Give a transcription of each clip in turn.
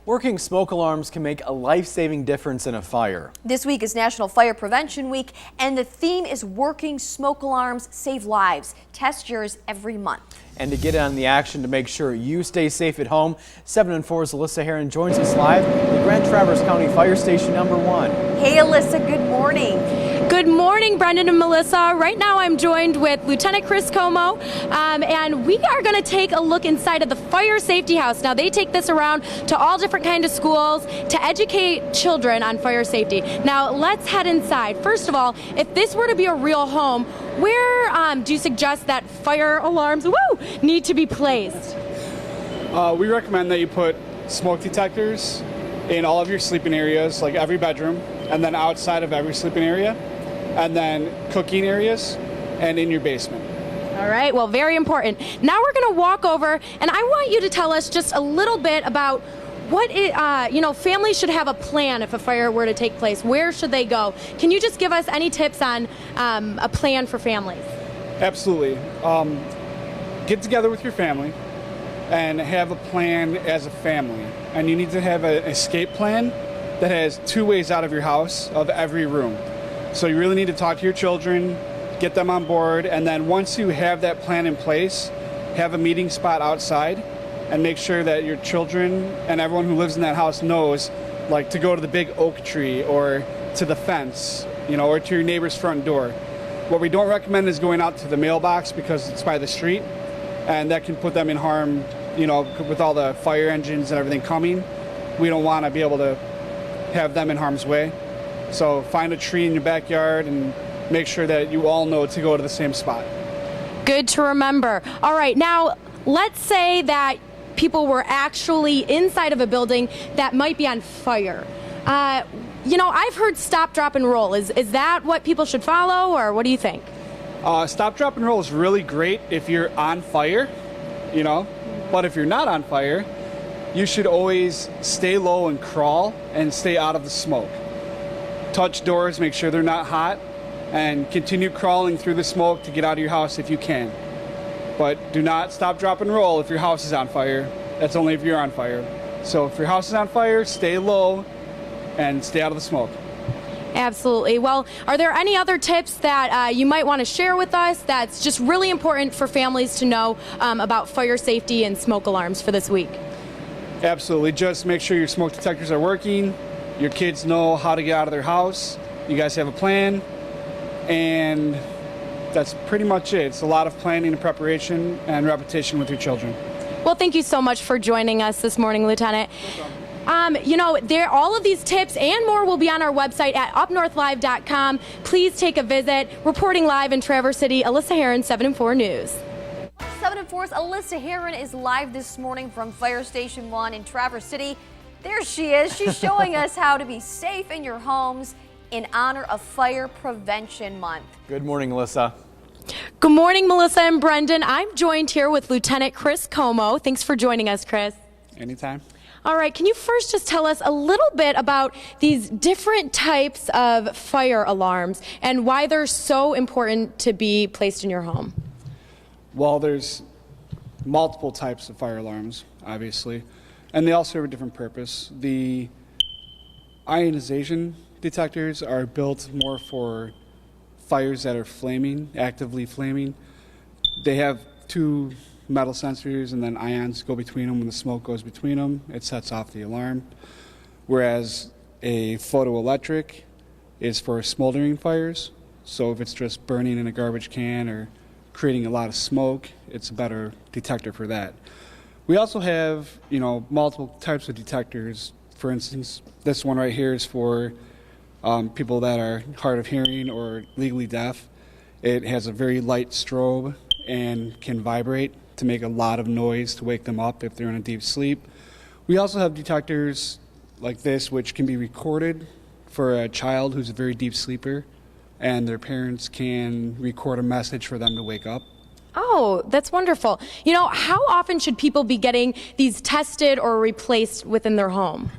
Working smoke alarms can make a life-saving difference in a fire. This week is National Fire Prevention Week, and the theme is Working Smoke Alarms Save Lives. Test yours every month. And to get on the action to make sure you stay safe at home, 7 and 4's Alyssa Heron joins us live at Grand Traverse County Fire Station number 1. Hey Alyssa, good morning. Good morning, Brendan and Melissa. Right now I'm joined with Lieutenant Chris Como, and we are going to take a look inside of the Fire Safety House. Now they take this around to all different kinds of schools to educate children on fire safety. Now let's head inside. First of all, if this were to be a real home, where do you suggest that fire alarms need to be placed? We recommend that you put smoke detectors in all of your sleeping areas, like every bedroom, and then outside of every sleeping area, and then cooking areas, and in your basement. All right, well, very important. Now we're going to walk over, and I want you to tell us just a little bit about what families should have a plan if a fire were to take place. Where should they go? Can you just give us any tips on a plan for families? Absolutely. Get together with your family and have a plan as a family. And you need to have an escape plan that has 2 ways out of your house of every room. So you really need to talk to your children, get them on board, and then once you have that plan in place, have a meeting spot outside and make sure that your children and everyone who lives in that house knows, like, to go to the big oak tree or to the fence, or to your neighbor's front door. What we don't recommend is going out to the mailbox because it's by the street, and that can put them in harm, with all the fire engines and everything coming. We don't want to be able to have them in harm's way. So find a tree in your backyard and make sure that you all know to go to the same spot. Good to remember. All right, now let's say that people were actually inside of a building that might be on fire. I've heard stop, drop, and roll. Is that what people should follow, or what do you think? Stop, drop, and roll is really great if you're on fire, but if you're not on fire, you should always stay low and crawl and stay out of the smoke. Touch doors, make sure they're not hot, and continue crawling through the smoke to get out of your house if you can. But do not stop, drop, and roll if your house is on fire. That's only if you're on fire. So if your house is on fire, stay low and stay out of the smoke. Absolutely. Well, are there any other tips that you might want to share with us that's just really important for families to know about fire safety and smoke alarms for this week? Absolutely. Just make sure your smoke detectors are working, your kids know how to get out of their house, you guys have a plan, and that's pretty much it. It's a lot of planning and preparation and repetition with your children. Well, thank you so much for joining us this morning, Lieutenant. All of these tips and more will be on our website at UpNorthLive.com. Please take a visit. Reporting live in Traverse City, Alyssa Heron, 7 and 4 News. 7 and 4's Alyssa Heron is live this morning from Fire Station 1 in Traverse City. There she is. She's showing us how to be safe in your homes in honor of Fire Prevention Month. Good morning, Alyssa. Good morning, Melissa and Brendan. I'm joined here with Lieutenant Chris Como. Thanks for joining us, Chris. Anytime. All right, can you first just tell us a little bit about these different types of fire alarms and why they're so important to be placed in your home? Well, there's multiple types of fire alarms, obviously, and they all serve a different purpose. The ionization detectors are built more for fires that are flaming, actively flaming. They have 2 metal sensors and then ions go between them. When the smoke goes between them, it sets off the alarm. Whereas a photoelectric is for smoldering fires. So if it's just burning in a garbage can or creating a lot of smoke, it's a better detector for that. We also have, multiple types of detectors. For instance, this one right here is for people that are hard of hearing or legally deaf. It has a very light strobe and can vibrate to make a lot of noise to wake them up if they're in a deep sleep. We also have detectors like this which can be recorded for a child who's a very deep sleeper, and their parents can record a message for them to wake up. Oh, that's wonderful. How often should people be getting these tested or replaced within their home?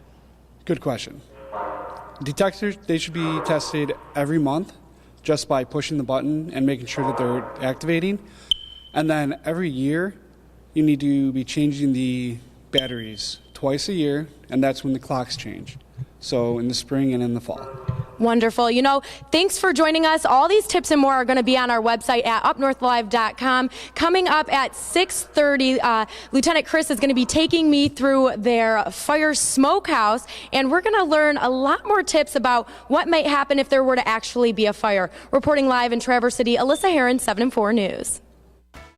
Good question. Detectors, they should be tested every month just by pushing the button and making sure that they're activating. And then every year, you need to be changing the batteries twice a year and that's when the clocks change. So in the spring and in the fall. Wonderful. You know, thanks for joining us. All these tips and more are going to be on our website at UpNorthLive.com. Coming up at 6:30, Lieutenant Chris is going to be taking me through their fire smokehouse, and we're going to learn a lot more tips about what might happen if there were to actually be a fire. Reporting live in Traverse City, Alyssa Heron, 7 and 4 News.